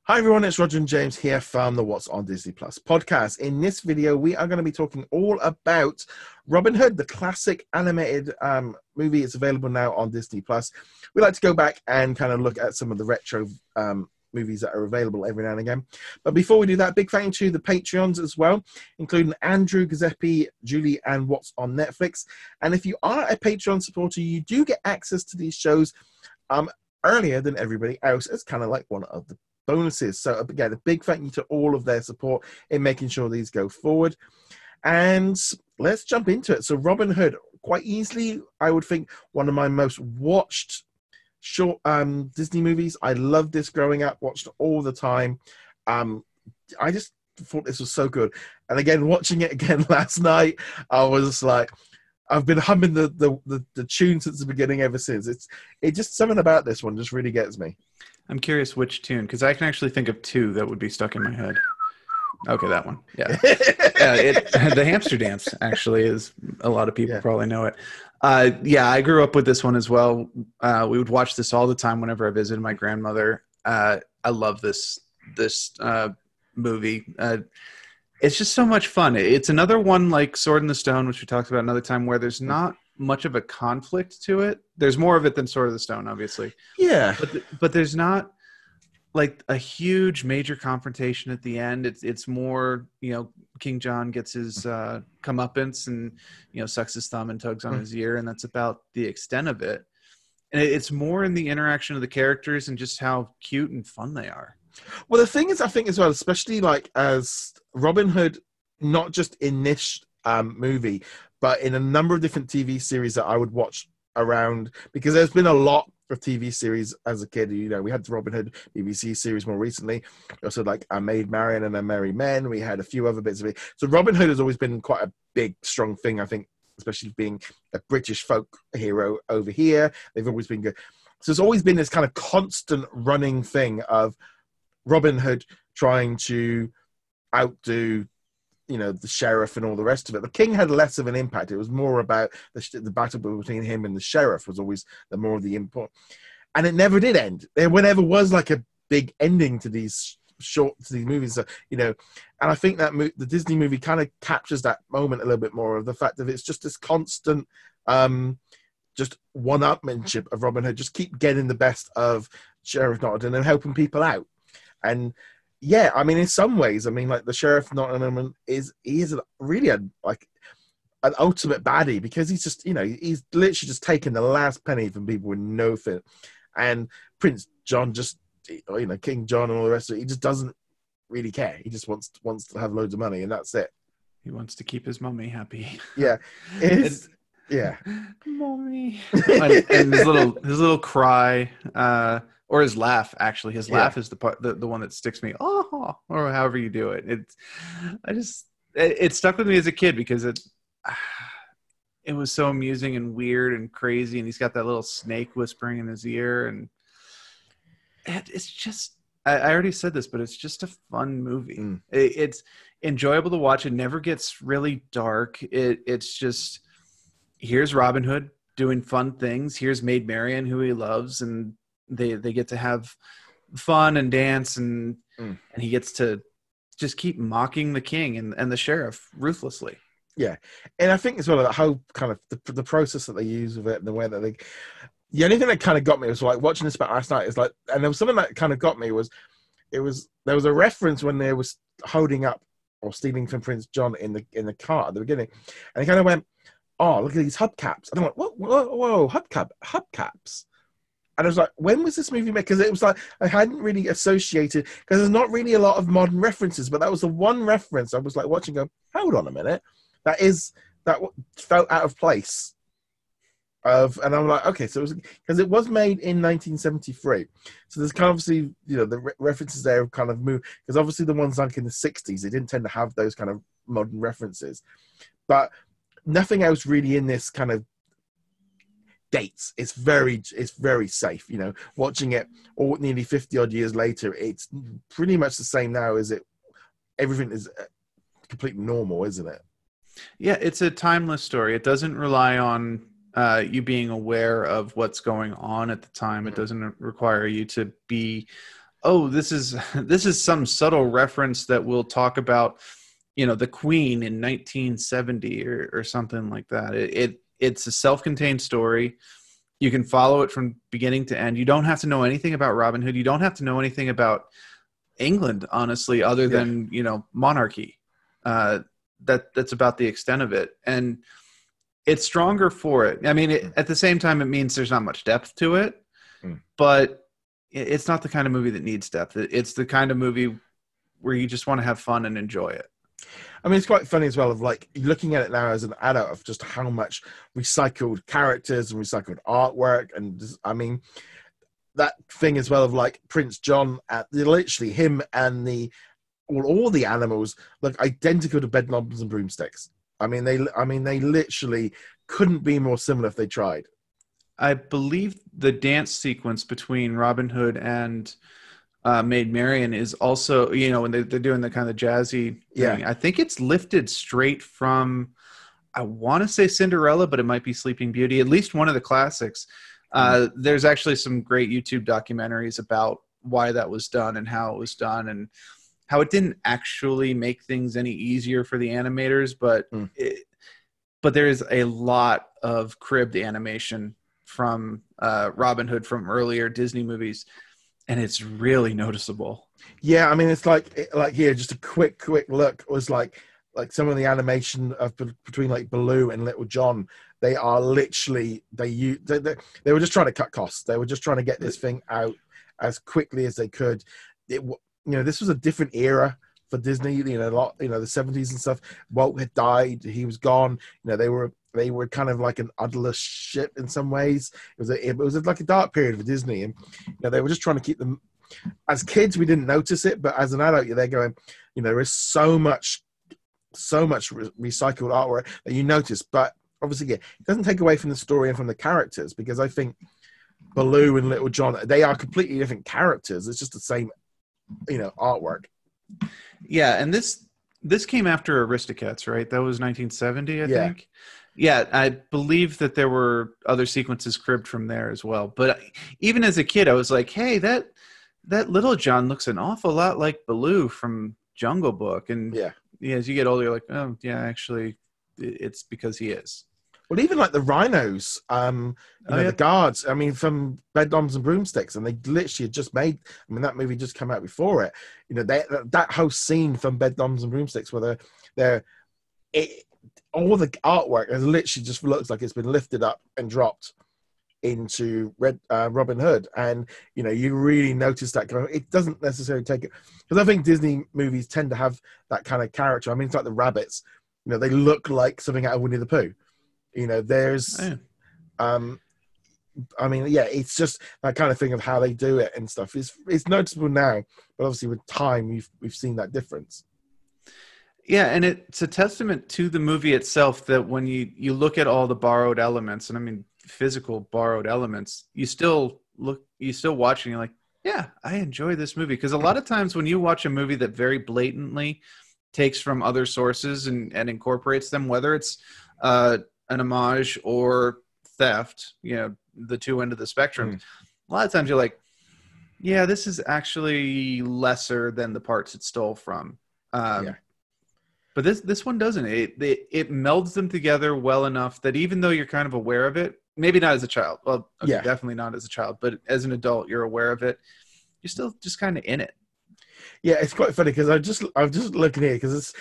Hi everyone, it's Roger and James here from the What's on Disney Plus podcast. In this video, we are going to be talking all about Robin Hood, the classic animated movie. It's available now on Disney Plus. We like to go back and kind of look at some of the retro movies that are available every now and again. But before we do that, big thank you to the Patreons as well, including Andrew, Giuseppe, Julie, and What's on Netflix. And if you are a Patreon supporter, you do get access to these shows earlier than everybody else. It's kind of like one of the bonuses. So again, a big thank you to all of their support in making sure these go forward. And let's jump into it. So Robin Hood, quite easily, I would think one of my most watched short Disney movies. I loved this growing up, watched it all the time. I just thought this was so good. And again, watching it again last night, I was like, I've been humming the tune since the beginning ever since. It just something about this one just really gets me. I'm curious which tune, because I can actually think of two that would be stuck in my head. Okay, that one. Yeah. The hamster dance actually is, a lot of people probably know it. I grew up with this one as well. We would watch this all the time whenever I visited my grandmother. I love this movie. It's just so much fun. It's another one like Sword in the Stone, which we talked about another time, where there's not much of a conflict to it. There's more of it than Sword of the Stone, obviously. Yeah. But there's not like a huge major confrontation at the end. It's more, King John gets his comeuppance and, sucks his thumb and tugs on his ear. And that's about the extent of it. And it's more in the interaction of the characters and just how cute and fun they are. Well, the thing is, I think as well, especially like as Robin Hood, not just in this movie, but in a number of different TV series that I would watch around, because there's been a lot of TV series as a kid. We had the Robin Hood BBC series more recently. We also like I Maid Marian and A Merry Men. We had a few other bits of it. So Robin Hood has always been quite a big, strong thing, I think, especially being a British folk hero over here. They've always been good. So there's always been this kind of constant running thing of Robin Hood trying to outdo the sheriff and all the rest of it. The king had less of an impact. It was more about the battle between him and the sheriff was always the more of the import. And it never did end. There never was like a big ending to these movies. And I think that the Disney movie kind of captures that moment a little bit more, of the fact that it's just this constant just one-upmanship of Robin Hood. Just keep getting the best of Sheriff Nottingham and helping people out. And yeah, I mean, in some ways, like the Sheriff Nottingham is really an ultimate baddie, because he's just, he's literally just taking the last penny from people with no fit. And Prince John just, King John and all the rest of it, he just doesn't really care. He just wants to have loads of money, and that's it. He wants to keep his mummy happy. Yeah. Yeah. Mommy. And his little cry, or his laugh, actually. His laugh is the part, the one that sticks me. Oh, or however you do it. It stuck with me as a kid, because it was so amusing and weird and crazy, and he's got that little snake whispering in his ear, and it's just, I already said this, but it's just a fun movie. It's enjoyable to watch. It never gets really dark. It's just, here's Robin Hood doing fun things. Here's Maid Marian, who he loves, and they get to have fun and dance, and he gets to just keep mocking the king and the sheriff ruthlessly. Yeah, and I think as well how kind of the process that they use with it, and the way that the only thing that kind of got me was like watching this back last night is like, and there was something that kind of got me was there was a reference when they was holding up or stealing from Prince John in the car at the beginning, and he kind of went, "Oh, look at these hubcaps," and I went, "Whoa, hubcaps." And I was like, when was this movie made? Because it was like, I hadn't really associated, because there's not really a lot of modern references, but that was the one reference I was like watching, go, hold on a minute. That felt out of place. And I'm like, okay, so because it was made in 1973. So there's kind of obviously, the references there have kind of moved, because obviously the ones like in the 60s, they didn't tend to have those kind of modern references. But nothing else really in this kind of dates. It's very safe. Watching it all nearly 50 odd years later, it's pretty much the same now as everything is completely normal, isn't it? Yeah, it's a timeless story. It doesn't rely on you being aware of what's going on at the time. It doesn't require you to be oh, this is some subtle reference that we'll talk about, the Queen in 1970 or something like that. It's a self-contained story. You can follow it from beginning to end. You don't have to know anything about Robin Hood. You don't have to know anything about England, honestly, other than monarchy. That's about the extent of it, and it's stronger for it. I mean, at the same time, it means there's not much depth to it, but it's not the kind of movie that needs depth. It's the kind of movie where you just want to have fun and enjoy it. I mean, it's quite funny as well of like looking at it now as an adult of just how much recycled characters and recycled artwork. And I mean, that thing as well of like Prince John, literally him and all the animals look identical to Bedknobs and Broomsticks. I mean, they literally couldn't be more similar if they tried. I believe the dance sequence between Robin Hood and Maid Marian is also, when they're doing the kind of jazzy thing. I think it's lifted straight from, I want to say Cinderella, but it might be Sleeping Beauty, at least one of the classics. There's actually some great YouTube documentaries about why that was done and how it was done and how it didn't actually make things any easier for the animators, but there is a lot of cribbed animation from Robin Hood from earlier Disney movies, and it's really noticeable. Yeah, I mean, it's like here, just a quick look was like some of the animation of between like Balu and Little John. They are literally they were just trying to cut costs. They were just trying to get this thing out as quickly as they could. This was a different era for Disney. The 70s and stuff. Walt had died. He was gone. They were kind of like an udderless ship in some ways. It was like a dark period for Disney, and they were just trying to keep them. As kids, we didn't notice it, but as an adult, you're there going, there is so much recycled artwork that you notice. But obviously, it doesn't take away from the story and from the characters, because I think Baloo and Little John, they are completely different characters. It's just the same, artwork. Yeah, and this came after Aristocats, right? That was 1970, I think. Yeah, I believe that there were other sequences cribbed from there as well. But even as a kid, I was like, hey, that Little John looks an awful lot like Baloo from Jungle Book. And as you get older, you're like, oh, yeah, actually, it's because he is. Well, even like the rhinos, the guards, I mean, from Bedknobs and Broomsticks, and they literally had just made, that movie just came out before it. That whole scene from Bedknobs and Broomsticks where all the artwork has literally just looks like it's been lifted up and dropped into Robin Hood. And, you really notice that kind of, it doesn't necessarily take it, because I think Disney movies tend to have that kind of character. I mean, it's like the rabbits, they look like something out of Winnie the Pooh. There's, it's just that kind of thing of how they do it and stuff. It's noticeable now, but obviously with time, we've seen that difference. Yeah, and it's a testament to the movie itself that when you look at all the borrowed elements, and I mean physical borrowed elements, you still watch and you're like, yeah, I enjoy this movie. Because a lot of times when you watch a movie that very blatantly takes from other sources and incorporates them, whether it's an homage or theft, the two end of the spectrum, a lot of times you're like, yeah, this is actually lesser than the parts it stole from. But this one doesn't. It melds them together well enough that even though you're kind of aware of it, maybe not as a child, well, okay, definitely not as a child, but as an adult, you're aware of it. You're still just kind of in it. Yeah, it's quite funny because I'm just looking here because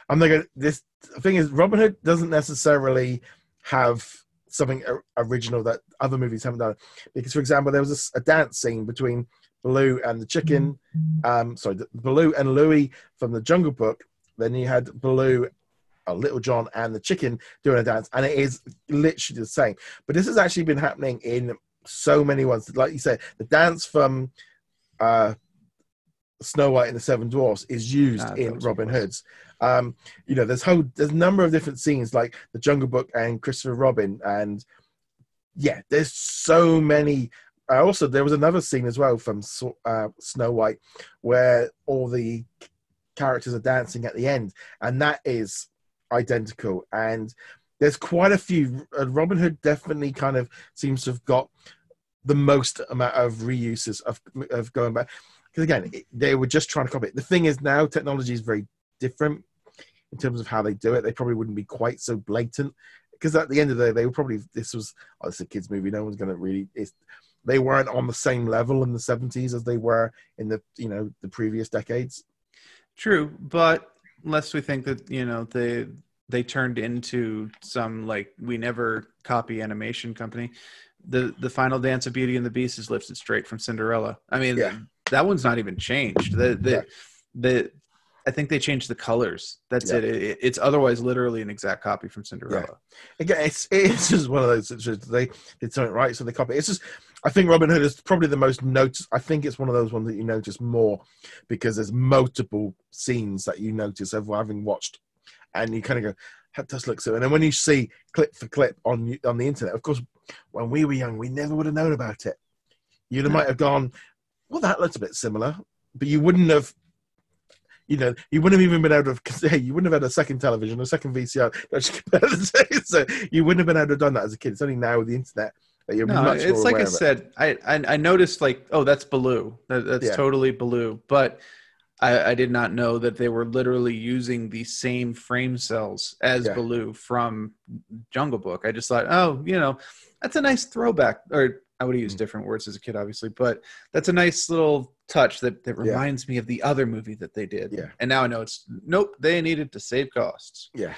I'm like, this thing is, Robin Hood doesn't necessarily have something original that other movies haven't done. Because, for example, there was a dance scene between Baloo and the chicken. Baloo and Louie from the Jungle Book. Then you had Baloo, Little John, and the chicken doing a dance, and it is literally the same. But this has actually been happening in so many ones. Like you said, the dance from Snow White and the Seven Dwarfs is used in Robin Hood's. There's a number of different scenes like the Jungle Book and Christopher Robin, and there's so many. Also, there was another scene as well from Snow White where all the characters are dancing at the end, and that is identical. And there's quite a few. Robin Hood definitely kind of seems to have got the most amount of reuses of going back. Because again, they were just trying to copy it. The thing is now technology is very different in terms of how they do it. They probably wouldn't be quite so blatant. Because at the end of the day, they were probably, this is a kids movie. No one's going to really, they weren't on the same level in the 70s as they were in the previous decades. True, but lest we think that they turned into some like we never copy animation company. The final dance of Beauty and the Beast is lifted straight from Cinderella. I mean, that one's not even changed. I think they changed the colors. That's it. It's otherwise literally an exact copy from Cinderella. Yeah. Again, it's just one of those situations. They did something right, so they copy. It's just, I think Robin Hood is probably the most noticed. I think it's one of those ones that you notice more because there's multiple scenes that you notice of having watched, and you kind of go, that does look so. And then when you see clip for clip on the internet, of course, when we were young, we never would have known about it. You might have gone, well, that looks a bit similar, but you wouldn't have. You wouldn't have even been able to. Hey, you wouldn't have had a second television, a second VCR. So you wouldn't have been able to have done that as a kid. It's only now with the internet that you're much more aware. It's like I said. I noticed like, oh, that's Balu. That's totally Balu. But I did not know that they were literally using the same frame cells as Balu from Jungle Book. I just thought, oh, that's a nice throwback. Or I would have used different words as a kid, obviously, but that's a nice little touch that reminds me of the other movie that they did. Yeah. And now I know nope, they needed to save costs. Yeah.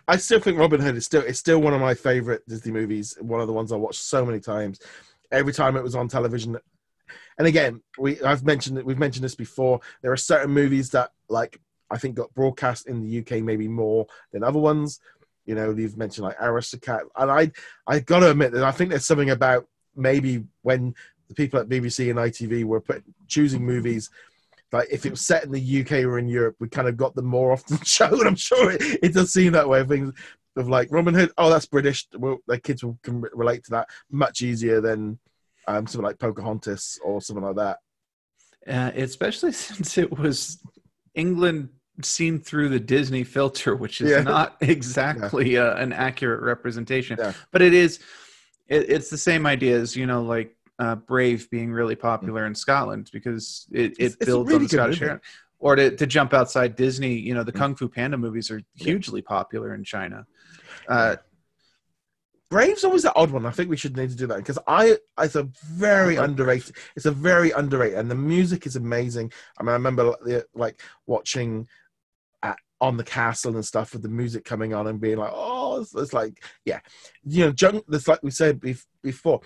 I still think Robin Hood is still one of my favorite Disney movies. One of the ones I watched so many times. Every time it was on television. And again, we've mentioned this before. There are certain movies that like I think got broadcast in the UK maybe more than other ones. You've mentioned like Aristocats. And I gotta admit that I think there's something about maybe when the people at BBC and ITV were choosing movies, like if it was set in the UK or in Europe, we kind of got them more often shown. I'm sure it does seem that way. Things of like Robin Hood, oh, that's British. Well, their kids can relate to that much easier than something like Pocahontas or something like that. Especially since it was England seen through the Disney filter, which is not exactly an accurate representation. Yeah. But it is. It's the same idea as like Brave being really popular in Scotland because it builds really on the Scottish era. Or to jump outside Disney, the Kung Fu Panda movies are hugely popular in China. Brave's always that odd one. I think we should need to do that because it's a very underrated. It's a very underrated, and the music is amazing. I mean, I remember like watching on the castle and stuff with the music coming on and being like, oh, it's like, that's like we said before.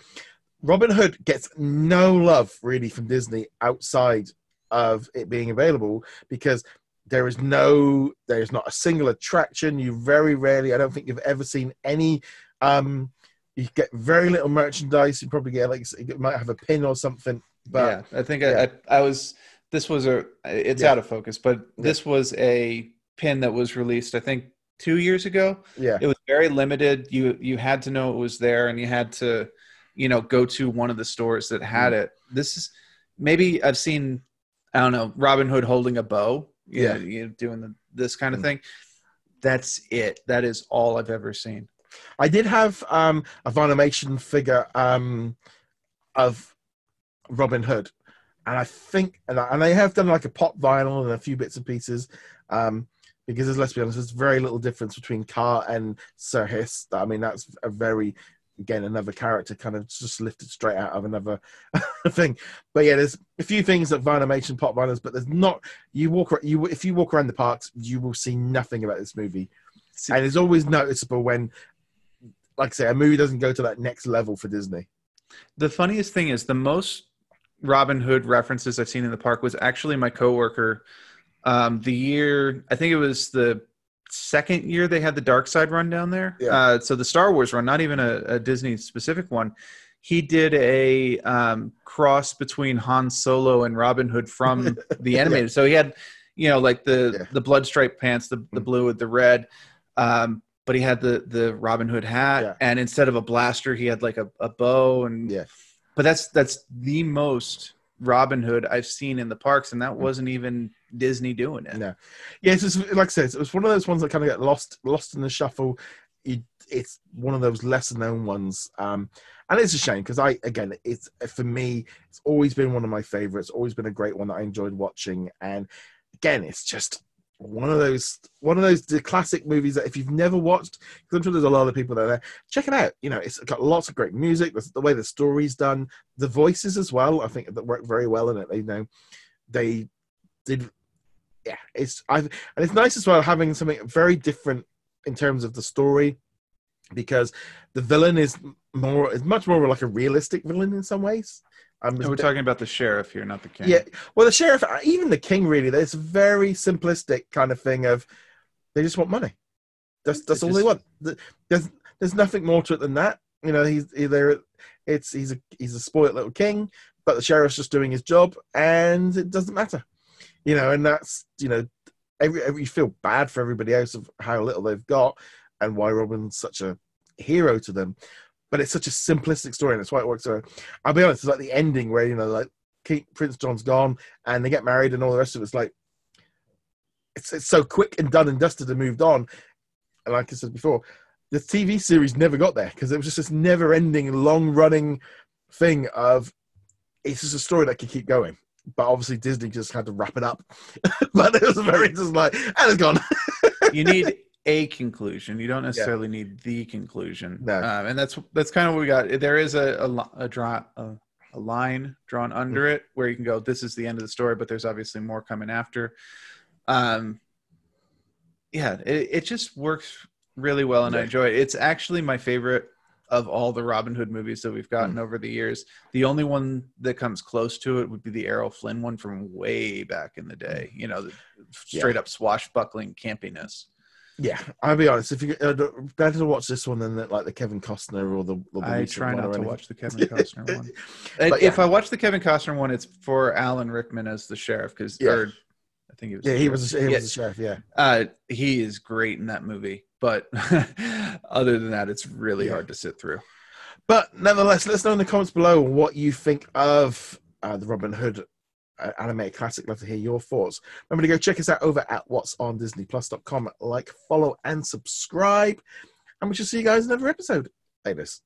Robin Hood gets no love really from Disney outside of it being available because there is not a single attraction. You very rarely, I don't think you've ever seen any. You get very little merchandise. You probably get you might have a pin or something. But I think I was. This was it's out of focus, but this was a pin that was released, I think 2 years ago. It was very limited. You had to know it was there, and you had to go to one of the stores that had it. This is maybe I've seen, I don't know, Robin Hood holding a bow, doing this kind of thing. That's it. That is all I've ever seen. I did have a Vanimation figure of Robin Hood, and I think, and I have done like a pop vinyl and a few bits and pieces. Because let's be honest, there's very little difference between Car and Sir Hiss. I mean, that's a very, again, another character kind of just lifted straight out of another thing. But yeah, there's a few things that Vanimation pop vinyls, but there's not. If you walk around the parks, you will see nothing about this movie, and it's always noticeable when, like I say, a movie doesn't go to that next level for Disney. The funniest thing is the most Robin Hood references I've seen in the park was actually my coworker. The year, I think it was the second year they had the Dark Side run down there. So the Star Wars run, not even a Disney specific one. He did a cross between Han Solo and Robin Hood from the animated. So he had, like the blood striped pants, the blue with the red. But he had the Robin Hood hat, and instead of a blaster, he had like a bow. But that's the most Robin Hood I've seen in the parks, and that wasn't even Disney doing it. No, it's just, like I said, it was one of those ones that kind of get lost in the shuffle. it's one of those lesser known ones. And it's a shame because it's for me, it's always been one of my favorites, always been a great one that I enjoyed watching. And again, it's just one of those the classic movies that if you've never watched, because I'm sure there's a lot of people that are there, check it out. You know, it's got lots of great music, the way the story's done, the voices as well, I think that work very well in it. They did, yeah, and it's nice as well having something very different in terms of the story, because the villain is much more like a realistic villain in some ways. We're talking about the sheriff here, not the king. Yeah, well, the sheriff, even the king, really, there's a very simplistic kind of thing of they just want money. That's all they want. There's nothing more to it than that. You know, he's a spoiled little king, but the sheriff's just doing his job, and it doesn't matter. You know, and that's, you know, you feel bad for everybody else of how little they've got and why Robin's such a hero to them. But it's such a simplistic story, and that's why it works so. I'll be honest, it's like the ending where, you know, like Prince John's gone and they get married and all the rest of it's like it's so quick and done and dusted and moved on. And like I said before, the TV series never got there because it was just this never-ending, long-running thing of it's just a story that could keep going. But obviously Disney just had to wrap it up. But it was very just like, and it's gone. You need a conclusion. You don't necessarily need the conclusion. No. And that's kind of what we got. There is a line drawn under it where you can go, this is the end of the story, but there's obviously more coming after. It just works really well, and I enjoy it. It's actually my favorite of all the Robin Hood movies that we've gotten over the years. The only one that comes close to it would be the Errol Flynn one from way back in the day. You know, the straight up swashbuckling campiness. Yeah, I'll be honest. If you better to watch this one than like the Kevin Costner or the I try not to watch the Kevin Costner one. But if I watch the Kevin Costner one, it's for Alan Rickman as the sheriff, because I think he was. Yeah, he was the sheriff. Yeah, he is great in that movie, but other than that, it's really hard to sit through. But nevertheless, let us know in the comments below what you think of the Robin Hood animated classic. Love to hear your thoughts. Remember to go check us out over at whatsondisneyplus.com. Like, follow, and subscribe. And we shall see you guys in another episode. Latest.